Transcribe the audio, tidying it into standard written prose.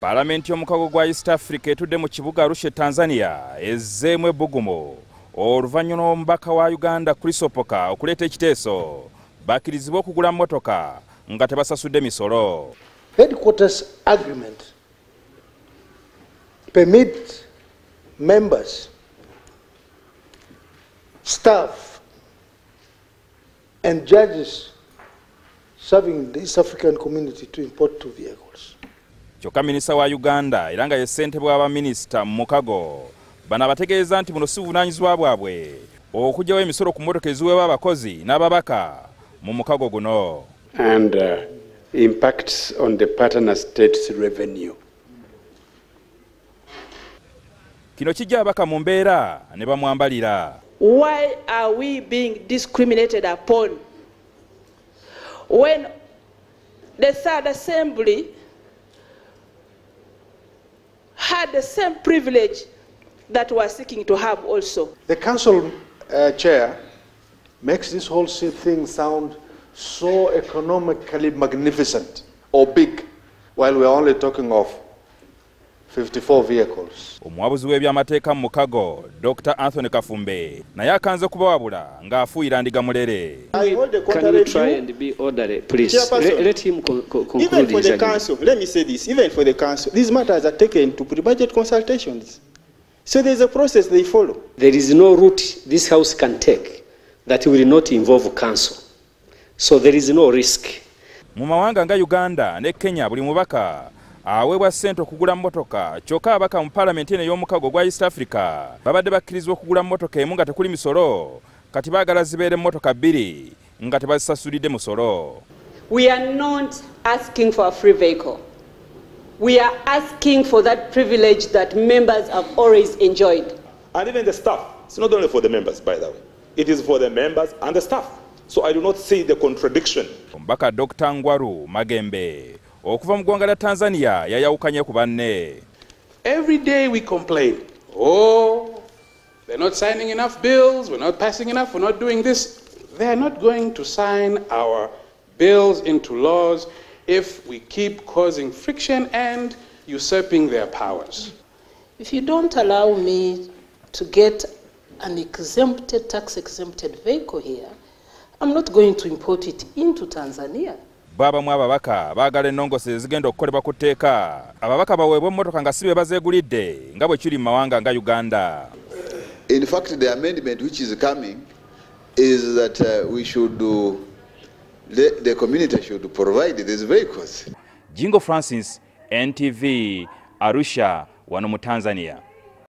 Palamenti omukago gwa East Africa etudde mu kibuga Arusha Tanzania ezzeemu ebbugumu oluvannyuma Omubaka wa Uganda Chris Opoka okuleeta ekiteeso bakirizibwe okugula motoka nga tebasasudde misolo. Headquarters agreement permit members, staff and judges serving the East African community to import two vehicles. Kyokka Minisita wa Uganda era nga ye ssentebe wa Minisita mu mukago bano abategeeza nti buno si buvunaanyizibwa bwabwe okuggyawo emisolo ku mmotoka eziweebwa abakozi n'ababaka mu mukago guno. And impacts on the partner states' revenue. Kino kijja abaka mu mbeera ne bamwambalira. Why are we being discriminated upon when the Third Assembly had the same privilege that we are seeking to have also? The council chair makes this whole thing sound so economically magnificent or big, while we are only talking of 54 vehicles. Omuwabuzi w'ebyamateeka mu mukago Dr. Anthony Kafumbe naye akanze kubawabula ng'afuuyira ndiga mulere. Can you try and be orderly, please? Let him conclude. Even for the council, let me say this, even for the council, these matters are taken to pre-budget consultations. So there's a process they follow. There is no route this house can take that will not involve council. So there is no risk. Mu mawanga nga Uganda ne Kenya buli mubaka aweebwa ssente okugula motoka kyokka abaka mu Palamenti ey'omukago gwa East Africa babadde bakirizibwa okugula motoka emu nga tekuli misolo kati baagala zibeere motoka biri nga tebazisasulidde musolo. We are not asking for a free vehicle. We are asking for that privilege that members have always enjoyed. And even the staff, it's not only for the members, by the way. It is for the members and the staff. So I do not see the contradiction. Omubaka Dr. Ngwaru Magembe okuva mu ggwanga lya Tanzania yayawukanye ku banne. Every day we complain, oh, they're not signing enough bills, we're not passing enough, we're not doing this. They are not going to sign our bills into laws if we keep causing friction and usurping their powers. If you don't allow me to get an exempted, tax-exempted vehicle here, I'm not going to import it into Tanzania. Baba mu ababaka baagala enongoseresa zigenda okukolebwa ku tteeka ababaka baweebwa emmotoka nga si be bazeegulidde nga bwe kiri mu mawanga nga Uganda. In fact, the amendment which is coming is that we should do, the community should provide these vehicles. Jingo Francis, NTV, Arusha, wano mu Tanzania.